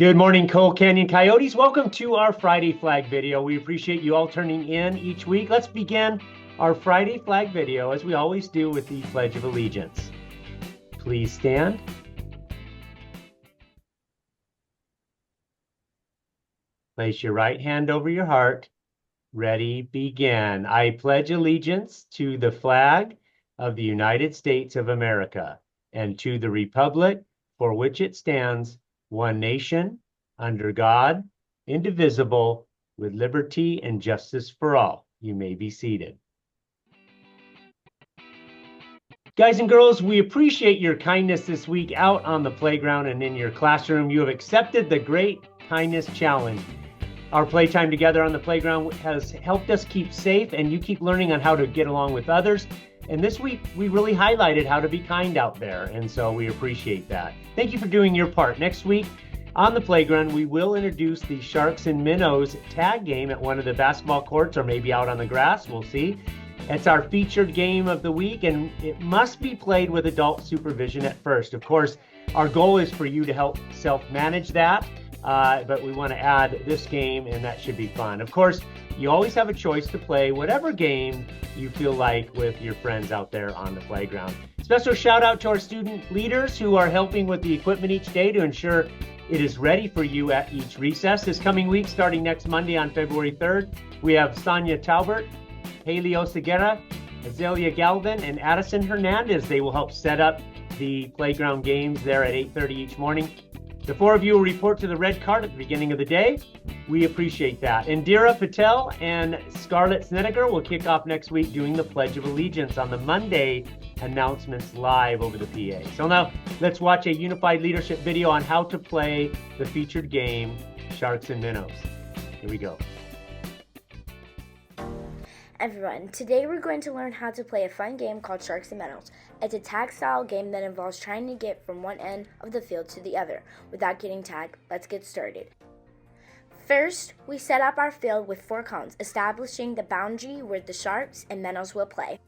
Good morning, Coal Canyon Coyotes. Welcome to our Friday flag video. We appreciate you all turning in each week. Let's begin our Friday flag video, as we always do, with the Pledge of Allegiance. Please stand. Place your right hand over your heart. Ready, begin. I pledge allegiance to the flag of the United States of America and to the republic for which it stands, one nation, under God, indivisible, with liberty and justice for all. You may be seated. Guys and girls, we appreciate your kindness this week out on the playground and in your classroom. You have accepted the Great Kindness Challenge. Our playtime together on the playground has helped us keep safe, and you keep learning on how to get along with others. And this week, we really highlighted how to be kind out there, and so we appreciate that. Thank you for doing your part. Next week, on the playground, we will introduce the Sharks and Minnows tag game at one of the basketball courts, or maybe out on the grass. We'll see. It's our featured game of the week, and it must be played with adult supervision at first. Of course, our goal is for you to help self-manage that, but we want to add this game, and that should be fun. Of course, you always have a choice to play whatever game you feel like with your friends out there on the playground. Special shout out to our student leaders who are helping with the equipment each day to ensure it is ready for you at each recess. This coming week, starting next Monday on February 3rd, we have Sonia Talbert, Haley Oseguera, Azalea Galvin, and Addison Hernandez. They will help set up the playground games there at 8:30 each morning. The four of you will report to the red card at the beginning of the day. We appreciate that. Indira Patel and Scarlett Snedeker will kick off next week doing the Pledge of Allegiance on the Monday announcements live over the PA. So now let's watch a unified leadership video on how to play the featured game, Sharks and Minnows. Here we go. Everyone, today we're going to learn how to play a fun game called Sharks and Minnows. It's a tag-style game that involves trying to get from one end of the field to the other without getting tagged. Let's get started. First, we set up our field with 4 cones, establishing the boundary where the Sharks and Minnows will play.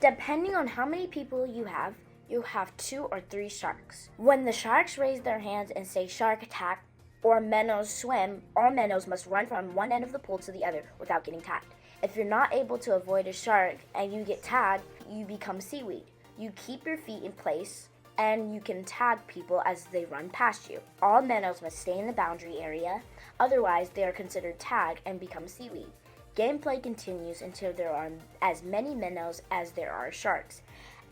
Depending on how many people you have 2 or 3 Sharks. When the Sharks raise their hands and say Shark attack or Minnows swim, all Minnows must run from one end of the pool to the other without getting tagged. If you're not able to avoid a shark and you get tagged, you become seaweed. You keep your feet in place and you can tag people as they run past you. All minnows must stay in the boundary area, otherwise they are considered tagged and become seaweed. Gameplay continues until there are as many minnows as there are sharks.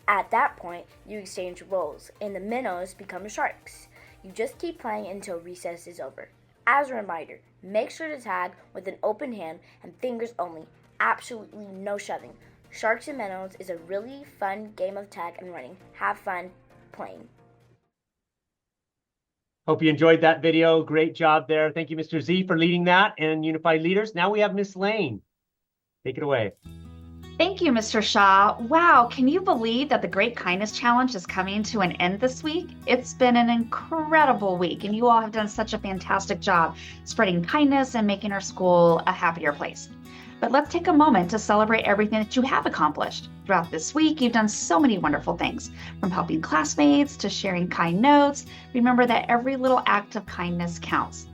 At that point, you exchange roles and the minnows become sharks. You just keep playing until recess is over. As a reminder, make sure to tag with an open hand and fingers only. Absolutely no shoving. Sharks and Minnows is a really fun game of tag and running. Have fun playing. Hope you enjoyed that video. Great job there. Thank you, Mr. Z, for leading that and Unified Leaders. Now we have Miss Lane. Take it away. Thank you, Mr. Shaw. Wow, can you believe that the Great Kindness Challenge is coming to an end this week? It's been an incredible week, and you all have done such a fantastic job spreading kindness and making our school a happier place. But let's take a moment to celebrate everything that you have accomplished. Throughout this week, you've done so many wonderful things, from helping classmates to sharing kind notes. Remember that every little act of kindness counts.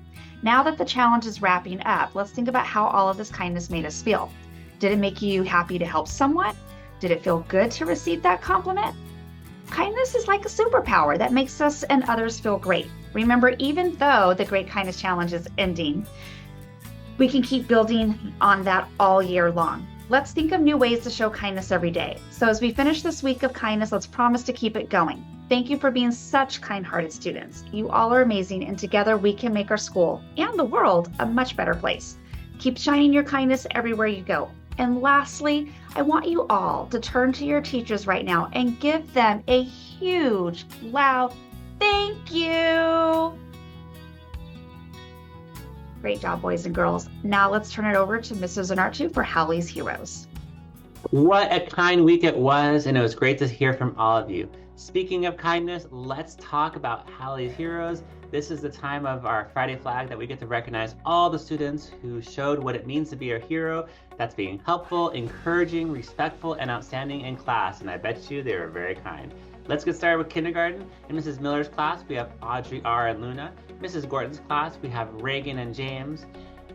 Now that the challenge is wrapping up, let's think about how all of this kindness made us feel. Did it make you happy to help someone? Did it feel good to receive that compliment? Kindness is like a superpower that makes us and others feel great. Remember, even though the Great Kindness Challenge is ending, we can keep building on that all year long. Let's think of new ways to show kindness every day. So as we finish this week of kindness, let's promise to keep it going. Thank you for being such kind-hearted students. You all are amazing, and together we can make our school and the world a much better place. Keep shining your kindness everywhere you go. And lastly, I want you all to turn to your teachers right now and give them a huge, loud thank you. Great job, boys and girls. Now let's turn it over to Mrs. Anartu for Howley's Heroes. What a kind week it was, and it was great to hear from all of you. Speaking of kindness, let's talk about Howley's Heroes. This is the time of our Friday flag that we get to recognize all the students who showed what it means to be a hero. That's being helpful, encouraging, respectful, and outstanding in class, and I bet you they were very kind. Let's get started with kindergarten. In Mrs. Miller's class, we have Audrey R. and Luna. Mrs. Gorton's class, we have Reagan and James.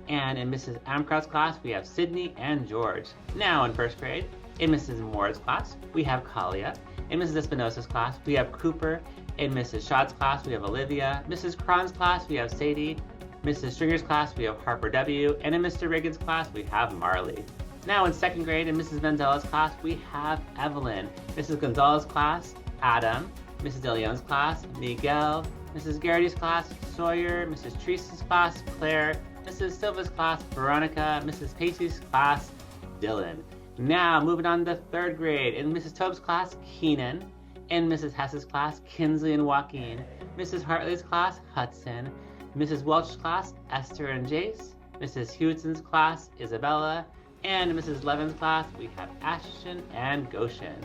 And in Mrs. Amcroft's class, we have Sydney and George. Now in first grade, in Mrs. Moore's class, we have Kalia. In Mrs. Espinosa's class, we have Cooper. In Mrs. Schaad's class, we have Olivia. Mrs. Cron's class, we have Sadie. Mrs. Stringer's class, we have Harper W. And in Mr. Reagan's class, we have Marley. Now in second grade, in Mrs. Vanzella's class, we have Evelyn. Mrs. Gonzalez's class, Adam. Mrs. De Leon's class, Miguel. Mrs. Garrity's class, Sawyer. Mrs. Treese's class, Claire. Mrs. Silva's class, Veronica. Mrs. Pacey's class, Dylan. Now moving on to third grade. In Mrs. Tobe's class, Keenan. In Mrs. Hess's class, Kinsley and Joaquin. Mrs. Hartley's class, Hudson. Mrs. Welch's class, Esther and Jace. Mrs. Hewittson's class, Isabella. And in Mrs. Levin's class, we have Ashton and Goshen.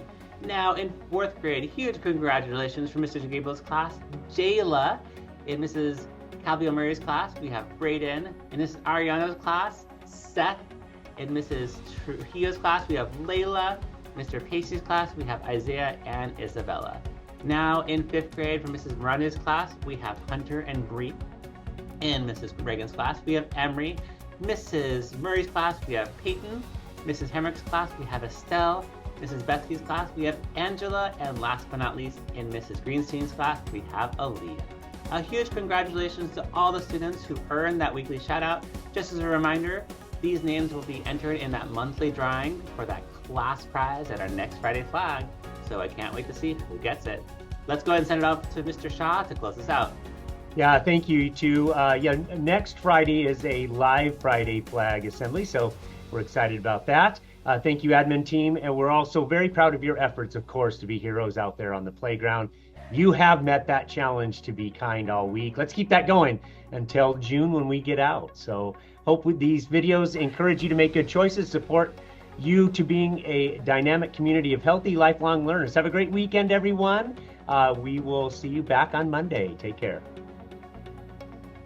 Now in fourth grade, huge congratulations for Mr. Gabriel's class, Jayla. In Mrs. Calvio Murray's class, we have Brayden. In Mrs. Ariano's class, Seth. In Mrs. Trujillo's class, we have Layla. Mr. Pacey's class, we have Isaiah and Isabella. Now in fifth grade, for Mrs. Miranda's class, we have Hunter and Bree. In Mrs. Reagan's class, we have Emery. Mrs. Murray's class, we have Peyton. Mrs. Hemrick's class, we have Estelle. Mrs. Betsky's class, we have Angela. And last but not least, in Mrs. Greenstein's class, we have Aaliyah. A huge congratulations to all the students who earned that weekly shout out. Just as a reminder, these names will be entered in that monthly drawing for that class prize at our next Friday flag. So I can't wait to see who gets it. Let's go ahead and send it off to Mr. Shaw to close us out. Yeah, thank you too. Next Friday is a live Friday flag assembly, so we're excited about that. Thank you, admin team, and we're also very proud of your efforts, of course, to be heroes out there on the playground. You have met that challenge to be kind all week. Let's keep that going until June when we get out. So hope these videos encourage you to make good choices, support you to being a dynamic community of healthy, lifelong learners. Have a great weekend, everyone. We will see you back on Monday. Take care.